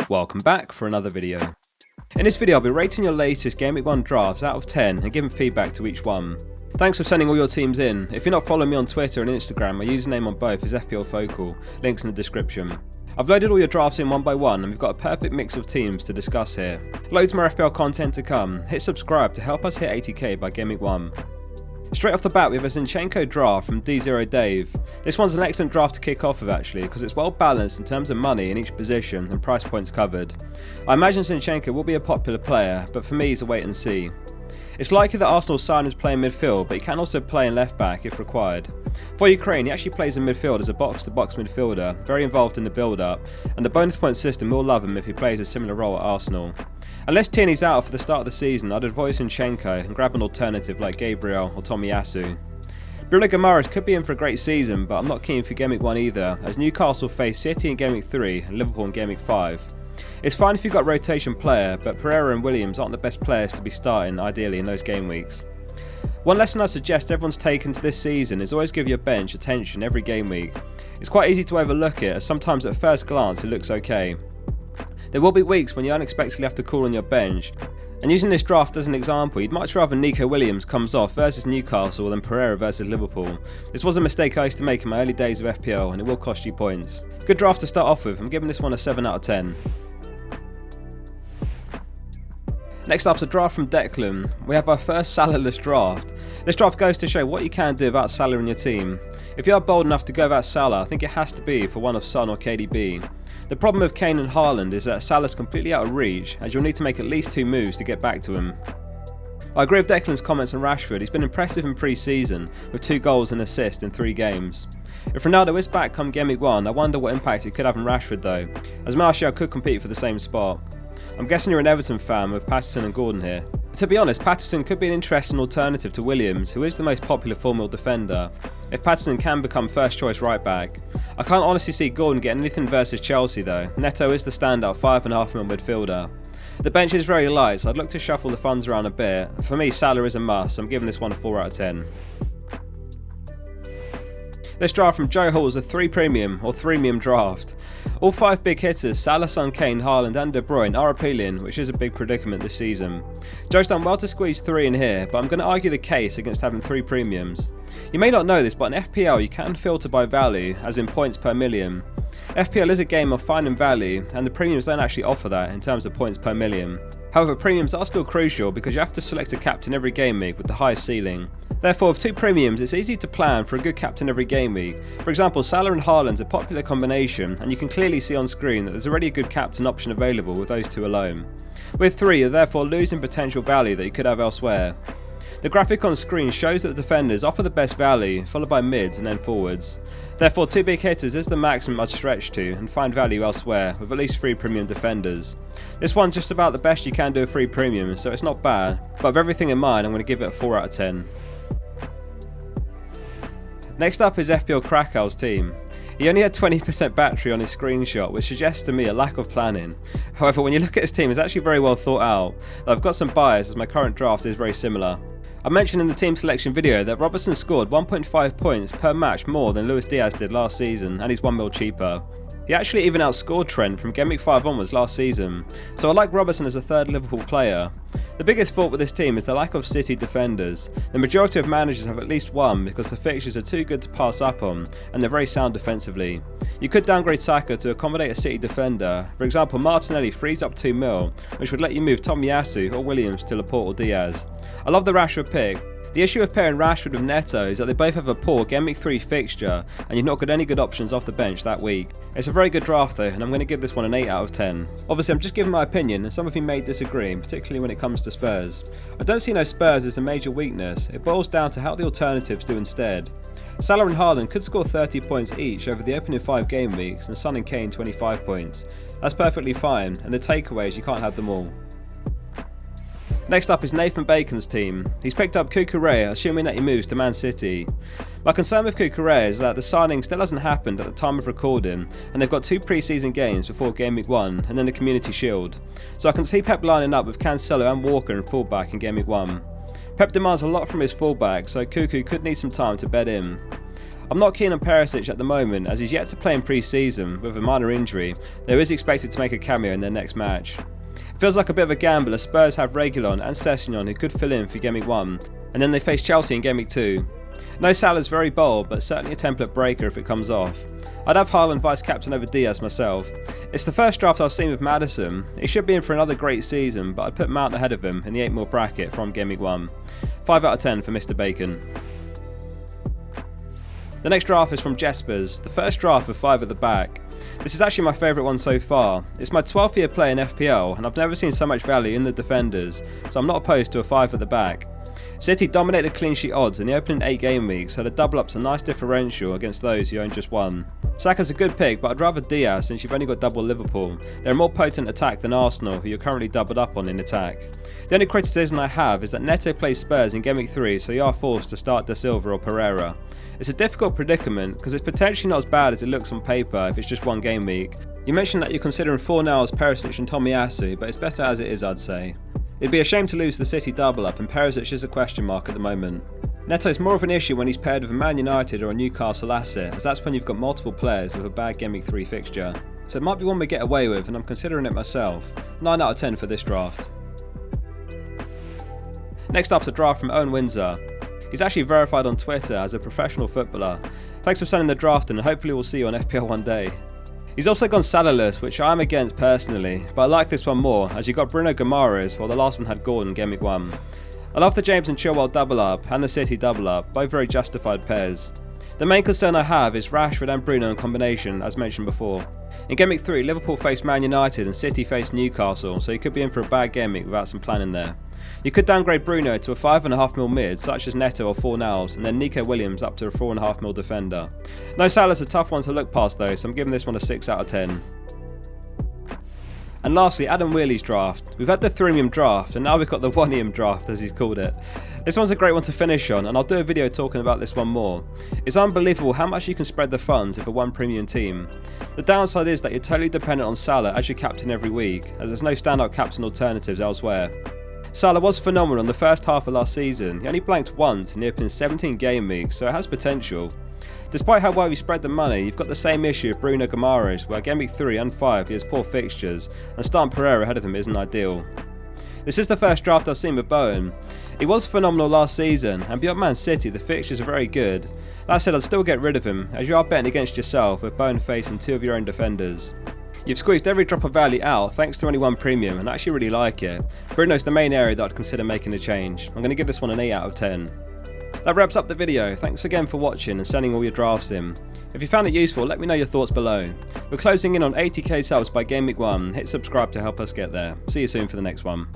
Welcome back for another video. In this video I'll be rating your latest Game Week 1 drafts out of 10 and giving feedback to each one. Thanks for sending all your teams in. If you're not following me on Twitter and Instagram, my username on both is fplfocal, links in the description. I've loaded all your drafts in one by one and we've got a perfect mix of teams to discuss here. Loads more FPL content to come. Hit subscribe to help us hit 80k by Game Week 1. Straight off the bat we have a Zinchenko draft from D0 Dave. This one's an excellent draft to kick off with actually, because it's well balanced in terms of money in each position and price points covered. I imagine Zinchenko will be a popular player, but for me he's a wait and see. It's likely that Arsenal's sign is playing midfield, but he can also play in left back if required. For Ukraine, he actually plays in midfield as a box-to-box midfielder, very involved in the build-up, and the bonus point system will love him if he plays a similar role at Arsenal. Unless Tierney's out for the start of the season, I'd avoid Zinchenko and grab an alternative like Gabriel or Tomiyasu. Bruno Guimaraes could be in for a great season, but I'm not keen for Game Week 1 either, as Newcastle face City in Game Week 3 and Liverpool in Game Week 5. It's fine if you've got a rotation player, but Pereira and Williams aren't the best players to be starting ideally in those game weeks. One lesson I suggest everyone's taken to this season is always give your bench attention every game week. It's quite easy to overlook it, as sometimes at first glance it looks okay. There will be weeks when you unexpectedly have to call on your bench, and using this draft as an example, you'd much rather Nico Williams comes off versus Newcastle than Pereira versus Liverpool. This was a mistake I used to make in my early days of FPL and it will cost you points. Good draft to start off with, I'm giving this one a 7 out of 10. Next up is a draft from Declan. We have our first Salah-less draft. This draft goes to show what you can do without Salah in your team. If you are bold enough to go without Salah, I think it has to be for one of Son or KDB. The problem with Kane and Haaland is that Salah's completely out of reach, as you'll need to make at least 2 moves to get back to him. I agree with Declan's comments on Rashford. He's been impressive in pre-season, with 2 goals and assists in 3 games. If Ronaldo is back come Game Week 1, I wonder what impact it could have on Rashford though, as Martial could compete for the same spot. I'm guessing you're an Everton fan with Patterson and Gordon here. To be honest, Patterson could be an interesting alternative to Williams, who is the most popular Formula defender, if Patterson can become first choice right back. I can't honestly see Gordon getting anything versus Chelsea though. Neto is the standout 5.5 mil midfielder. The bench is very light, so I'd look to shuffle the funds around a bit. For me, Salah is a must, so I'm giving this one a 4 out of 10. This draft from Joe Hall is a 3 premium or 3-mium draft. All 5 big hitters, Salah, Son, Kane, Haaland and De Bruyne are appealing, which is a big predicament this season. Joe's done well to squeeze 3 in here, but I'm going to argue the case against having 3 premiums. You may not know this, but in FPL you can filter by value, as in points per million. FPL is a game of finding value, and the premiums don't actually offer that in terms of points per million. However, premiums are still crucial because you have to select a captain every game week with the highest ceiling. Therefore, with 2 premiums, it's easy to plan for a good captain every game week. For example, Salah and Haaland's a popular combination, and you can clearly see on screen that there's already a good captain option available with those 2 alone. With 3, you're therefore losing potential value that you could have elsewhere. The graphic on screen shows that the defenders offer the best value, followed by mids and then forwards. Therefore, 2 big hitters is the maximum I'd stretch to and find value elsewhere, with at least 3 premium defenders. This one's just about the best you can do with 3 premium, so it's not bad, but with everything in mind I'm going to give it a 4 out of 10. Next up is FPL Krakow's team. He only had 20% battery on his screenshot, which suggests to me a lack of planning. However, when you look at his team, it's actually very well thought out. I've got some bias as my current draft is very similar. I mentioned in the team selection video that Robertson scored 1.5 points per match more than Luis Diaz did last season, and he's 1 mil cheaper. He actually even outscored Trent from Game Week 5 onwards last season, so I like Robertson as a 3rd Liverpool player. The biggest fault with this team is the lack of City defenders. The majority of managers have at least one because the fixtures are too good to pass up on, and they're very sound defensively. You could downgrade Saka to accommodate a City defender. For example, Martinelli frees up 2 mil, which would let you move Tomiyasu or Williams to Laporte or Diaz. I love the Rashford pick. The issue with pairing Rashford with Neto is that they both have a poor Game Week 3 fixture, and you've not got any good options off the bench that week. It's a very good draft though, and I'm going to give this one an 8 out of 10. Obviously I'm just giving my opinion, and some of you may disagree, particularly when it comes to Spurs. I don't see no Spurs as a major weakness, it boils down to how the alternatives do instead. Salah and Haaland could score 30 points each over the opening 5 game weeks, and Son and Kane 25 points. That's perfectly fine, and the takeaway is you can't have them all. Next up is Nathan Bacon's team. He's picked up Cucurella, assuming that he moves to Man City. My concern with Cucurella is that the signing still hasn't happened at the time of recording, and they've got 2 pre-season games before Game Week 1 and then the Community Shield. So I can see Pep lining up with Cancelo and Walker in fullback in Game Week 1. Pep demands a lot from his fullback, so Cucu could need some time to bed in. I'm not keen on Perisic at the moment as he's yet to play in pre-season with a minor injury, though he is expected to make a cameo in their next match. It feels like a bit of a gamble as Spurs have Reguilon and Sessegnon who could fill in for Gameweek 1, and then they face Chelsea in Gameweek 2. No, Salah's very bold, but certainly a template breaker if it comes off. I'd have Haaland vice-captain over Diaz myself. It's the first draft I've seen with Maddison. He should be in for another great season, but I'd put Mount ahead of him in the 8 mil bracket from Gameweek 1. 5 out of 10 for Mr. Bacon. The next draft is from Jespers, the first draft with 5 at the back. This is actually my favourite one so far. It's my 12th year play in FPL, and I've never seen so much value in the defenders, so I'm not opposed to a 5 at the back. City dominated clean sheet odds in the opening 8 game weeks, so the double up's a nice differential against those who own just one. Saka's a good pick, but I'd rather Diaz since you've only got double Liverpool. They're a more potent attack than Arsenal, who you're currently doubled up on in attack. The only criticism I have is that Neto plays Spurs in Gameweek 3, so you are forced to start Da Silva or Pereira. It's a difficult predicament because it's potentially not as bad as it looks on paper if it's just one game week. You mentioned that you're considering Fornals, Perisic and Tomiyasu, but it's better as it is, I'd say. It'd be a shame to lose the City double up, and Perisic is a question mark at the moment. Neto is more of an issue when he's paired with a Man United or a Newcastle asset, as that's when you've got multiple players with a bad Gameweek 3 fixture. So it might be one we get away with, and I'm considering it myself. 9 out of 10 for this draft. Next up's a draft from Owen Windsor. He's actually verified on Twitter as a professional footballer. Thanks for sending the draft in, and hopefully we'll see you on FPL one day. He's also gone Salahless, which I'm against personally, but I like this one more as you got Bruno Guimaraes while the last one had Gordon Gameweek 1. I love the James and Chilwell double up and the City double up, both very justified pairs. The main concern I have is Rashford and Bruno in combination, as mentioned before. In Gameweek 3, Liverpool faced Man United and City faced Newcastle, so you could be in for a bad game week without some planning there. You could downgrade Bruno to a 5.5 mil mid, such as Neto or Fornals, and then Nico Williams up to a 4.5 mil defender. No, Salah's a tough one to look past though, so I'm giving this one a 6 out of 10. And lastly, Adam Wheely's draft. We've had the Threemium draft, and now we've got the Oneium draft, as he's called it. This one's a great one to finish on, and I'll do a video talking about this one more. It's unbelievable how much you can spread the funds with a one premium team. The downside is that you're totally dependent on Salah as your captain every week, as there's no standout captain alternatives elsewhere. Salah was phenomenal in the first half of last season. He only blanked once in the opening 17 game weeks, so it has potential. Despite how well we spread the money, you've got the same issue with Bruno Guimaraes, where Gameweek 3 and 5 he has poor fixtures, and starting Pereira ahead of him isn't ideal. This is the first draft I've seen with Bowen. He was phenomenal last season, and beyond Man City the fixtures are very good. That said, I'd still get rid of him, as you are betting against yourself with Bowen facing 2 of your own defenders. You've squeezed every drop of value out thanks to only one premium, and I actually really like it. Bruno's the main area that I'd consider making a change. I'm going to give this one an 8 out of 10. That wraps up the video. Thanks again for watching and sending all your drafts in. If you found it useful, let me know your thoughts below. We're closing in on 80k subs by Gameweek 1. Hit subscribe to help us get there. See you soon for the next one.